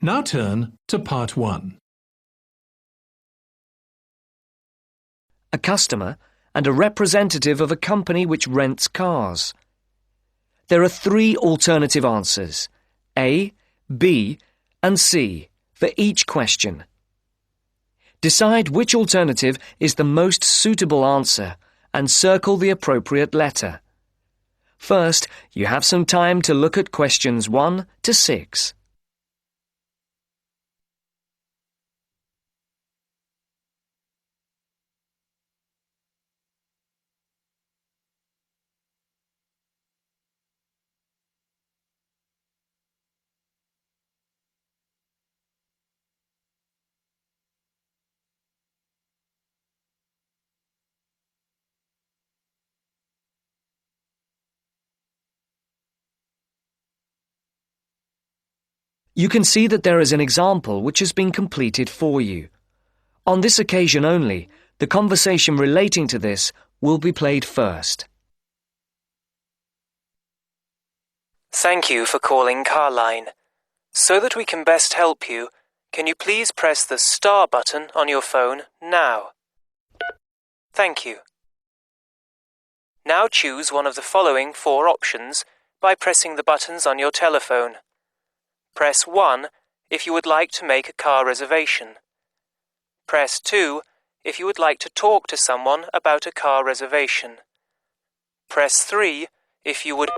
Now turn to Part 1. A customer and a representative of a company which rents cars. There are 3 alternative answers, A, B, and C, for each question. Decide which alternative is the most suitable answer and circle the appropriate letter. First, you have some time to look at questions 1 to 6. You can see that there is an example which has been completed for you. On this occasion only, the conversation relating to this will be played first. Thank you for calling Carline. So that we can best help you, can you please press the star button on your phone now? Thank you. Now choose one of the following 4 options by pressing the buttons on your telephone. Press 1 if you would like to make a car reservation. Press 2 if you would like to talk to someone about a car reservation. Press 3 if you would...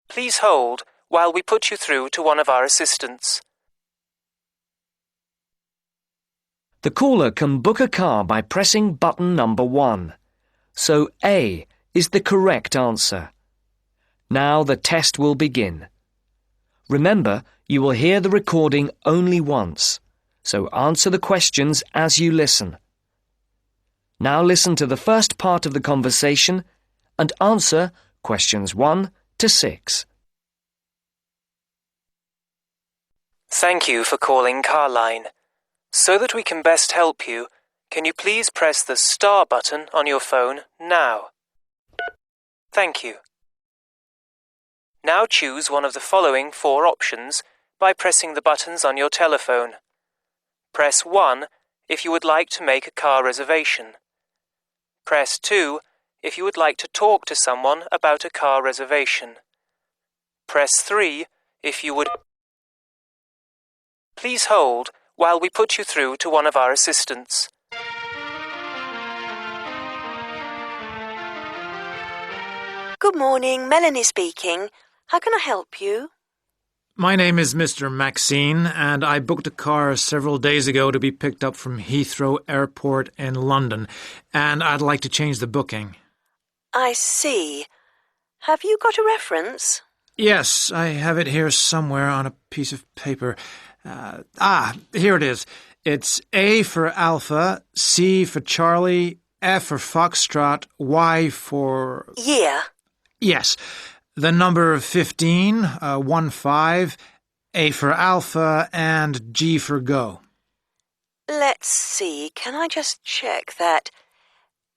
Please hold while we put you through to one of our assistants. The caller can book a car by pressing button number 1. So A is the correct answer. Now the test will begin. Remember, you will hear the recording only once, so answer the questions as you listen. Now listen to the first part of the conversation and answer questions 1 to 6. Thank you for calling Carline. So that we can best help you, can you please press the star button on your phone now? Thank you. Now choose one of the following 4 options by pressing the buttons on your telephone. Press 1 if you would like to make a car reservation. Press 2 if you would like to talk to someone about a car reservation. Press 3 if you would... Please hold while we put you through to one of our assistants. Good morning, Melanie speaking. How can I help you? My name is Mr. Maxine, and I booked a car several days ago to be picked up from Heathrow Airport in London, and I'd like to change the booking. I see. Have you got a reference? Yes, I have it here somewhere on a piece of paper. Here it is. It's A for Alpha, C for Charlie, F for Foxtrot, Y for... Yeah. Yes. The number 15, 15, A for Alpha, and G for Go. Let's see. Can I just check that?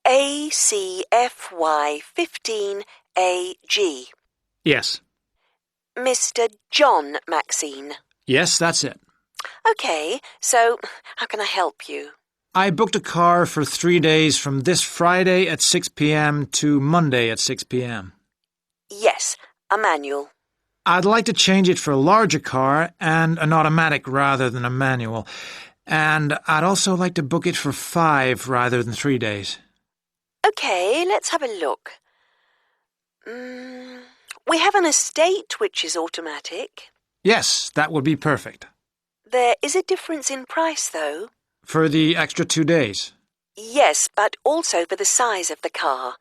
ACFY15AG. Yes. Mr. John Maxine. Yes, that's it. Okay, so how can I help you? I booked a car for 3 days from this Friday at 6 p.m. to Monday at 6 p.m. Yes, a manual. I'd like to change it for a larger car and an automatic rather than a manual. And I'd also like to book it for 5 rather than 3 days. Okay, let's have a look. We have an estate which is automatic. Yes, that would be perfect. There is a difference in price, though. For the extra 2 days? Yes, but also for the size of the car.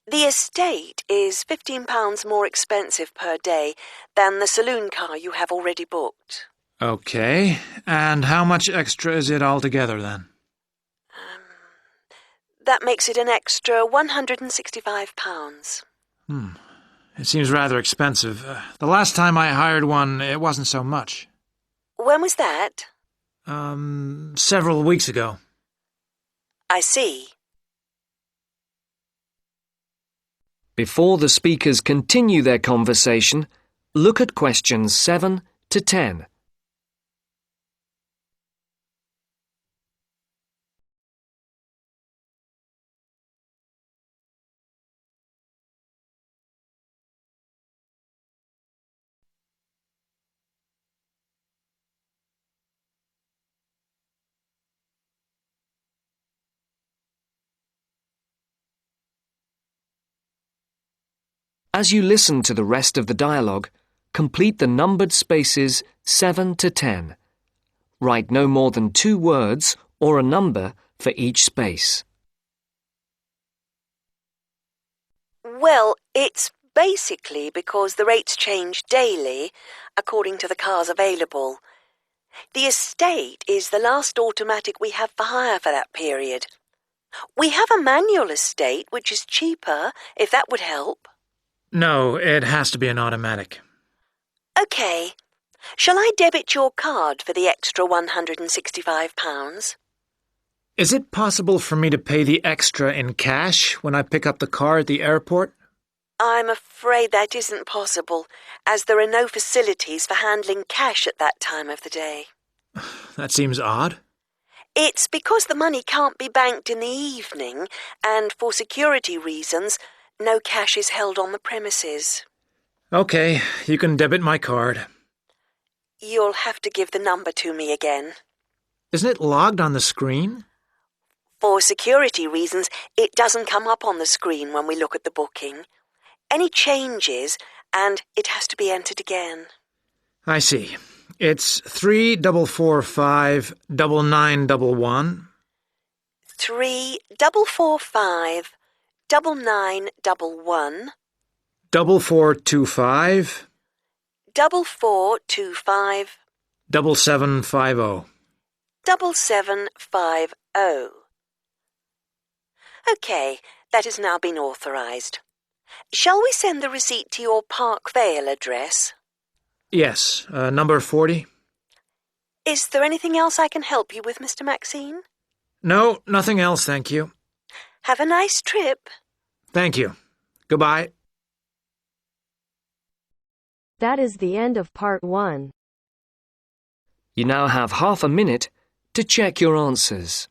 The estate is £15 more expensive per day than the saloon car you have already booked. Okay, and how much extra is it altogether then? That makes it an extra £165. It seems rather expensive. The last time I hired one, it wasn't so much. When was that? Several weeks ago. I see. Before the speakers continue their conversation, look at questions 7 to 10. As you listen to the rest of the dialogue, complete the numbered spaces 7 to 10. Write no more than 2 words or a number for each space. Well, it's basically because the rates change daily according to the cars available. The estate is the last automatic we have for hire for that period. We have a manual estate, which is cheaper, if that would help. No, it has to be an automatic. OK. Shall I debit your card for the extra £165? Is it possible for me to pay the extra in cash when I pick up the car at the airport? I'm afraid that isn't possible, as there are no facilities for handling cash at that time of the day. That seems odd. It's because the money can't be banked in the evening, and for security reasons, no cash is held on the premises. OK, you can debit my card. You'll have to give the number to me again. Isn't it logged on the screen? For security reasons, it doesn't come up on the screen when we look at the booking. Any changes, and it has to be entered again. I see. It's 3445 9911. 3445 9911. 4425 4425 7750. 7750. OK, that has now been authorised. Shall we send the receipt to your Park Vale address? Yes, number 40. Is there anything else I can help you with, Mr. Maxine? No, nothing else, thank you. Have a nice trip. Thank you. Goodbye. That is the end of part 1. You now have half a minute to check your answers.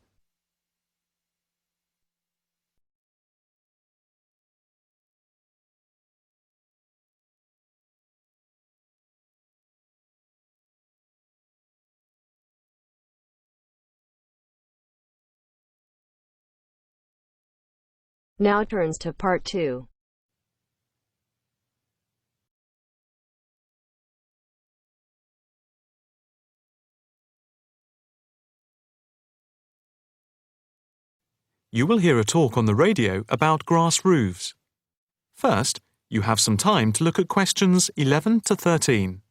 Now turns to part 2. You will hear a talk on the radio about grass roofs. First, you have some time to look at questions 11 to 13.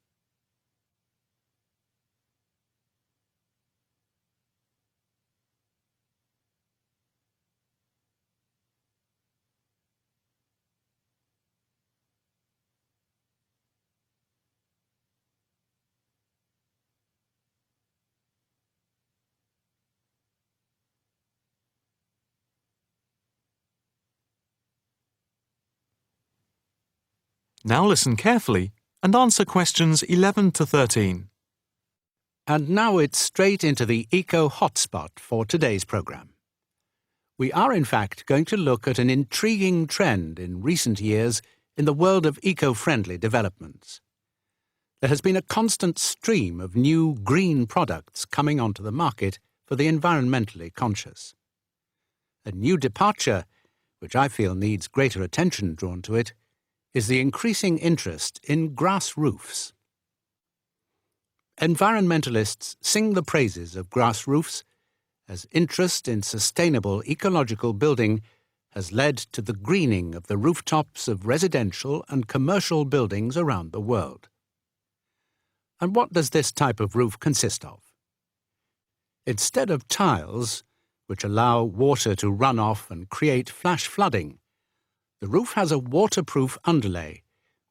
Now listen carefully and answer questions 11 to 13. And now it's straight into the Eco Hotspot for today's programme. We are in fact going to look at an intriguing trend in recent years in the world of eco-friendly developments. There has been a constant stream of new green products coming onto the market for the environmentally conscious. A new departure, which I feel needs greater attention drawn to it, is the increasing interest in grass roofs. Environmentalists sing the praises of grass roofs as interest in sustainable ecological building has led to the greening of the rooftops of residential and commercial buildings around the world. And what does this type of roof consist of? Instead of tiles, which allow water to run off and create flash flooding, the roof has a waterproof underlay,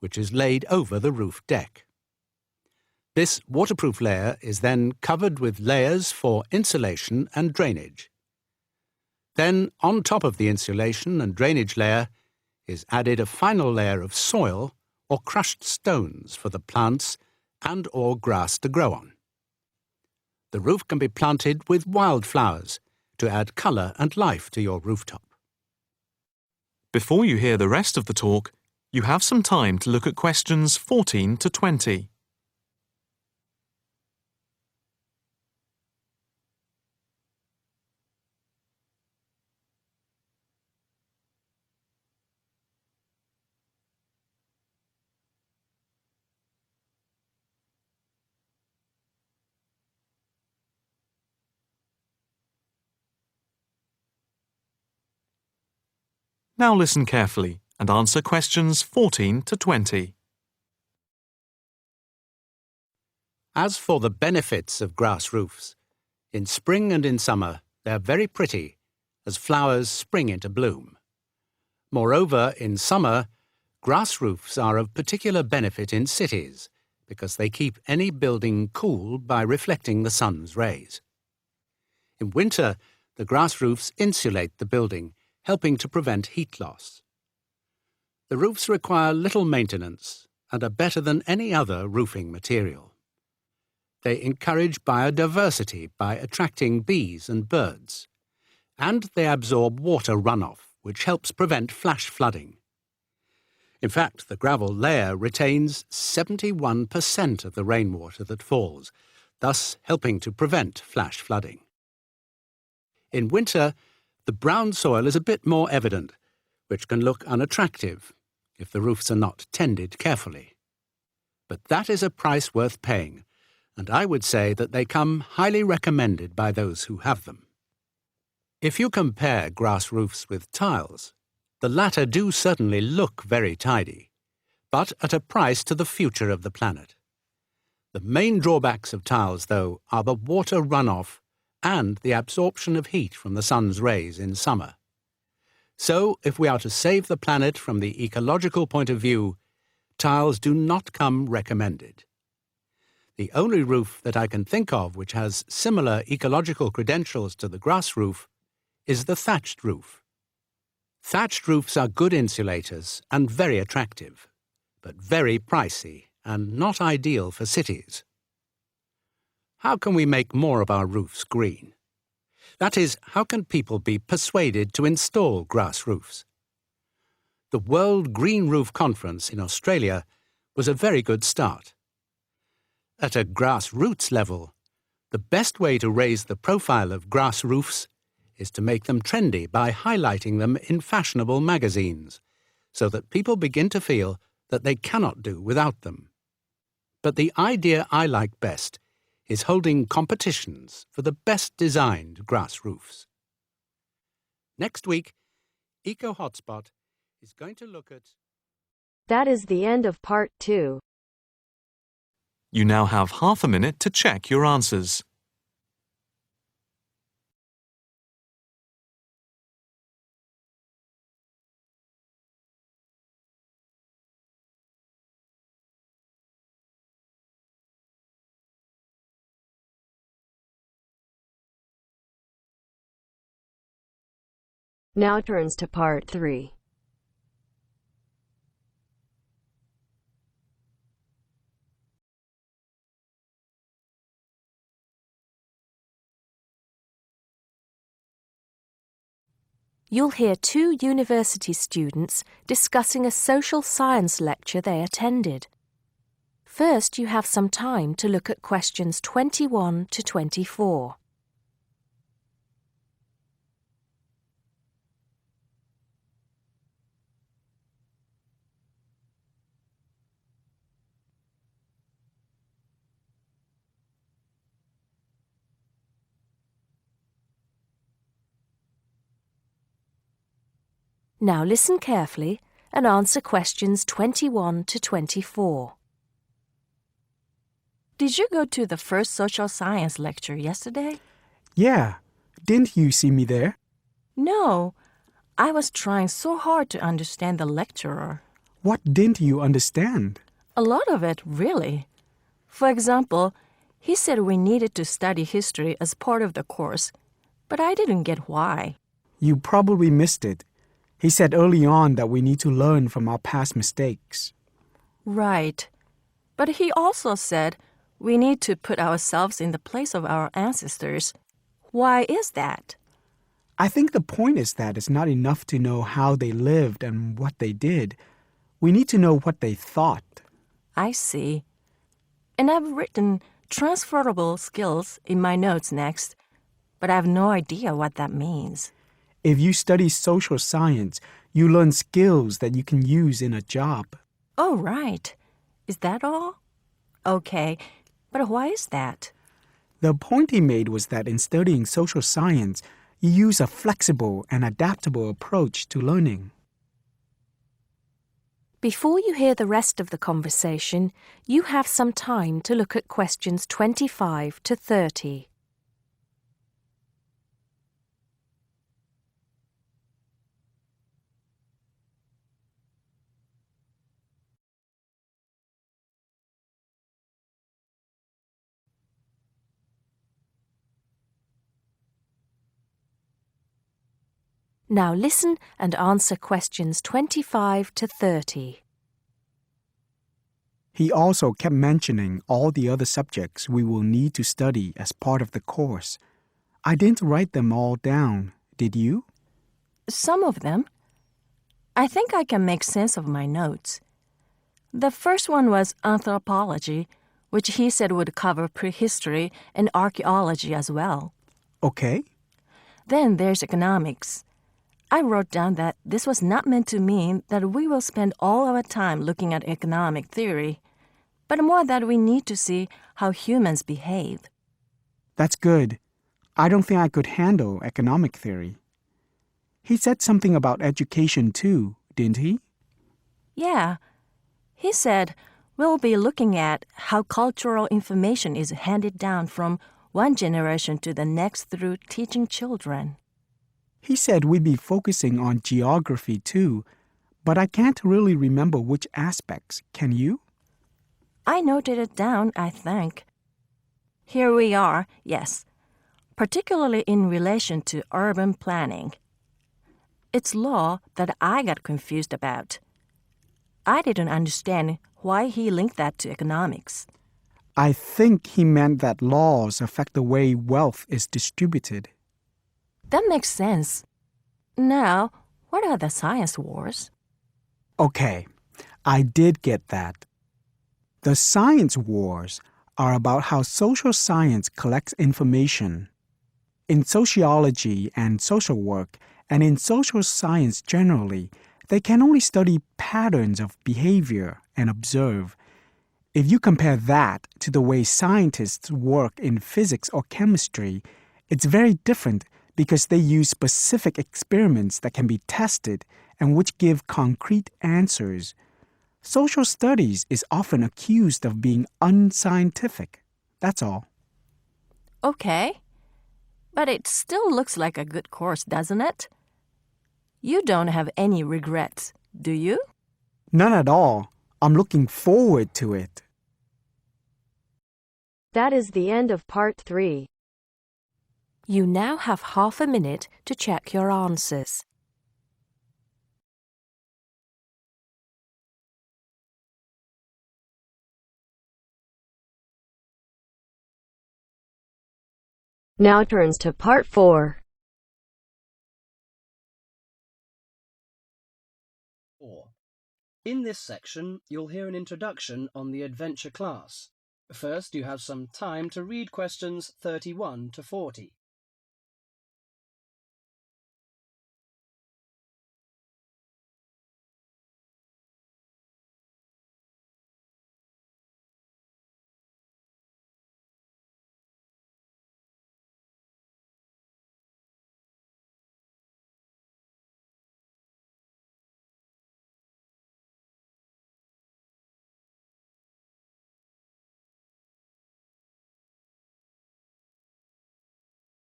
which is laid over the roof deck. This waterproof layer is then covered with layers for insulation and drainage. Then, on top of the insulation and drainage layer, is added a final layer of soil or crushed stones for the plants and/or grass to grow on. The roof can be planted with wildflowers to add colour and life to your rooftop. Before you hear the rest of the talk, you have some time to look at questions 14 to 20. Now listen carefully and answer questions 14 to 20. As for the benefits of grass roofs, in spring and in summer they are very pretty as flowers spring into bloom. Moreover, in summer, grass roofs are of particular benefit in cities because they keep any building cool by reflecting the sun's rays. In winter, the grass roofs insulate the building, helping to prevent heat loss. The roofs require little maintenance and are better than any other roofing material. They encourage biodiversity by attracting bees and birds, and they absorb water runoff, which helps prevent flash flooding. In fact, the gravel layer retains 71% of the rainwater that falls, thus helping to prevent flash flooding. In winter, the brown soil is a bit more evident, which can look unattractive if the roofs are not tended carefully. But that is a price worth paying, and I would say that they come highly recommended by those who have them. If you compare grass roofs with tiles, the latter do certainly look very tidy, but at a price to the future of the planet. The main drawbacks of tiles, though, are the water runoff and the absorption of heat from the sun's rays in summer. So, if we are to save the planet from the ecological point of view, tiles do not come recommended. The only roof that I can think of which has similar ecological credentials to the grass roof is the thatched roof. Thatched roofs are good insulators and very attractive, but very pricey and not ideal for cities. How can we make more of our roofs green? That is, how can people be persuaded to install grass roofs? The World Green Roof Conference in Australia was a very good start. At a grassroots level, the best way to raise the profile of grass roofs is to make them trendy by highlighting them in fashionable magazines, so that people begin to feel that they cannot do without them. But the idea I like best is holding competitions for the best designed grass roofs. Next week, Eco Hotspot is going to look at... That is the end of part 2. You now have half a minute to check your answers. Now turns to part 3. You'll hear 2 university students discussing a social science lecture they attended. First, you have some time to look at questions 21 to 24. Now listen carefully and answer questions 21 to 24. Did you go to the first social science lecture yesterday? Yeah. Didn't you see me there? No. I was trying so hard to understand the lecturer. What didn't you understand? A lot of it, really. For example, he said we needed to study history as part of the course, but I didn't get why. You probably missed it. He said early on that we need to learn from our past mistakes. Right. But he also said we need to put ourselves in the place of our ancestors. Why is that? I think the point is that it's not enough to know how they lived and what they did. We need to know what they thought. I see. And I've written transferable skills in my notes next, but I have no idea what that means. If you study social science, you learn skills that you can use in a job. Oh, right. Is that all? Okay, but why is that? The point he made was that in studying social science, you use a flexible and adaptable approach to learning. Before you hear the rest of the conversation, you have some time to look at questions 25 to 30. Now listen and answer questions 25 to 30. He also kept mentioning all the other subjects we will need to study as part of the course. I didn't write them all down, did you? Some of them. I think I can make sense of my notes. The first one was anthropology, which he said would cover prehistory and archaeology as well. Okay. Then there's economics. I wrote down that this was not meant to mean that we will spend all our time looking at economic theory, but more that we need to see how humans behave. That's good. I don't think I could handle economic theory. He said something about education too, didn't he? Yeah. He said we'll be looking at how cultural information is handed down from one generation to the next through teaching children. He said we'd be focusing on geography too, but I can't really remember which aspects. Can you? I noted it down, I think. Here we are, yes, particularly in relation to urban planning. It's law that I got confused about. I didn't understand why he linked that to economics. I think he meant that laws affect the way wealth is distributed. That makes sense. Now, what are the science wars? Okay, I did get that. The science wars are about how social science collects information. In sociology and social work, and in social science generally, they can only study patterns of behavior and observe. If you compare that to the way scientists work in physics or chemistry, it's very different because they use specific experiments that can be tested and which give concrete answers. Social studies is often accused of being unscientific. That's all. Okay. But it still looks like a good course, doesn't it? You don't have any regrets, do you? None at all. I'm looking forward to it. That is the end of part 3. You now have half a minute to check your answers. Now turns to part 4. 4. In this section, you'll hear an introduction on the adventure class. First, you have some time to read questions 31 to 40.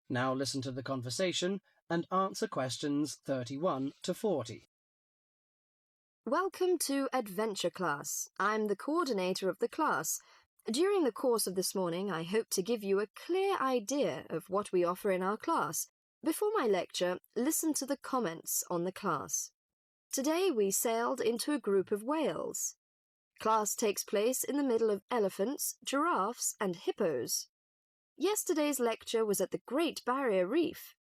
Now listen to the conversation and answer questions 31 to 40. Welcome to Adventure Class. I'm the coordinator of the class. During the course of this morning, I hope to give you a clear idea of what we offer in our class. Before my lecture, listen to the comments on the class. Today we sailed into a group of whales. Class takes place in the middle of elephants, giraffes, and hippos. Yesterday's lecture was at the Great Barrier Reef.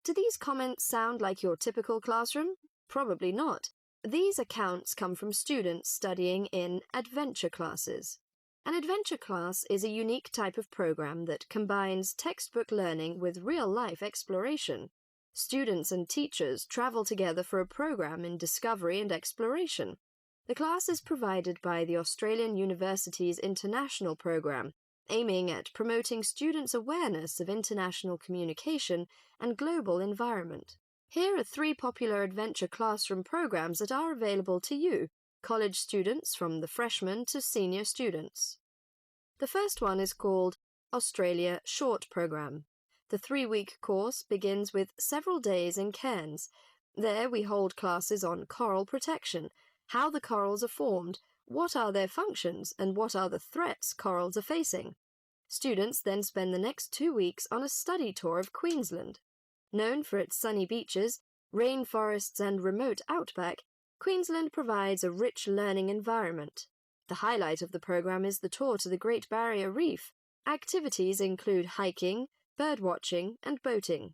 Do these comments sound like your typical classroom? Probably not. These accounts come from students studying in adventure classes. An adventure class is a unique type of program that combines textbook learning with real-life exploration. Students and teachers travel together for a program in discovery and exploration. The class is provided by the Australian University's International Program, aiming at promoting students' awareness of international communication and global environment. Here are 3 popular adventure classroom programs that are available to you, college students from the freshman to senior students. The first one is called Australia Short Program. The 3-week course begins with several days in Cairns. There we hold classes on coral protection, how the corals are formed, what are their functions, and what are the threats corals are facing. Students then spend the next 2 weeks on a study tour of Queensland. Known for its sunny beaches, rainforests, and remote outback, Queensland provides a rich learning environment. The highlight of the program is the tour to the Great Barrier Reef. Activities include hiking, birdwatching, and boating.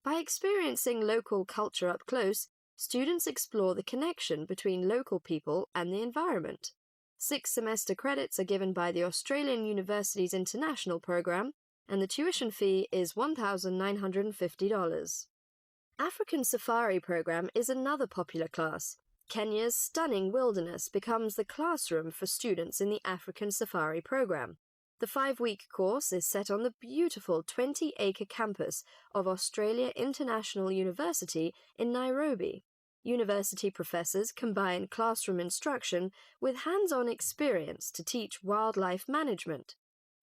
By experiencing local culture up close, students explore the connection between local people and the environment. 6 semester credits are given by the Australian University's International Program, and the tuition fee is $1,950. African Safari Program is another popular class. Kenya's stunning wilderness becomes the classroom for students in the African Safari Program. The 5-week course is set on the beautiful 20-acre campus of Australia International University in Nairobi. University professors combine classroom instruction with hands-on experience to teach wildlife management.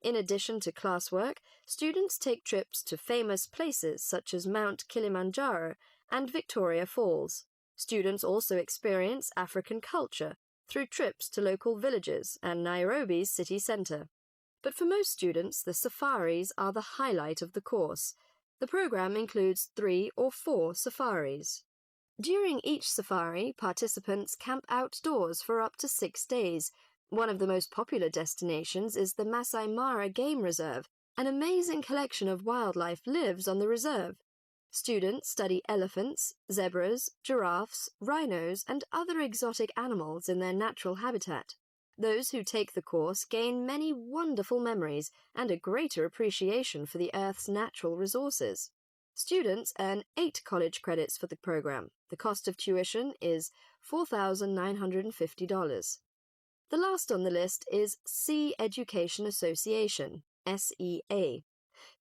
In addition to classwork, students take trips to famous places such as Mount Kilimanjaro and Victoria Falls. Students also experience African culture through trips to local villages and Nairobi's city centre. But for most students, the safaris are the highlight of the course. The program includes 3 or 4 safaris. During each safari, participants camp outdoors for up to 6 days. One of the most popular destinations is the Masai Mara Game Reserve. An amazing collection of wildlife lives on the reserve. Students study elephants, zebras, giraffes, rhinos, and other exotic animals in their natural habitat. Those who take the course gain many wonderful memories and a greater appreciation for the Earth's natural resources. Students earn 8 college credits for the program. The cost of tuition is $4,950. The last on the list is Sea Education Association, SEA.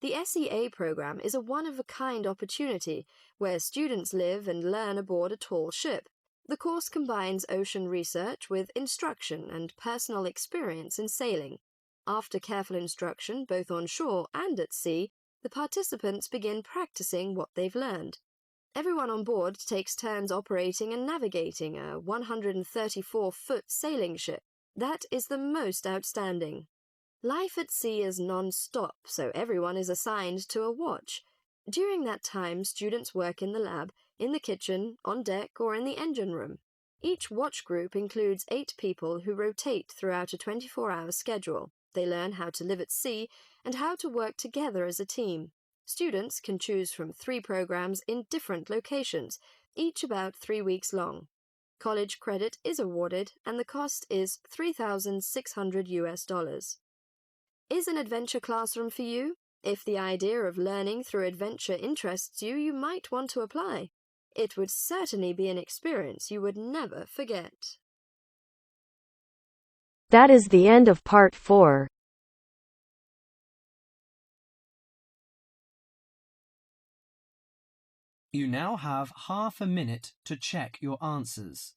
The SEA program is a one-of-a-kind opportunity where students live and learn aboard a tall ship. The course combines ocean research with instruction and personal experience in sailing. After careful instruction, both on shore and at sea, the participants begin practicing what they've learned. Everyone on board takes turns operating and navigating a 134-foot sailing ship. That is the most outstanding. Life at sea is non-stop, so everyone is assigned to a watch. During that time, students work in the lab, in the kitchen, on deck, or in the engine room. Each watch group includes 8 people who rotate throughout a 24-hour schedule. They learn how to live at sea and how to work together as a team. Students can choose from 3 programs in different locations, each about 3 weeks long. College credit is awarded, and the cost is $3,600. Is an adventure classroom for you? If the idea of learning through adventure interests you, you might want to apply. It would certainly be an experience you would never forget. That is the end of part 4. You now have half a minute to check your answers.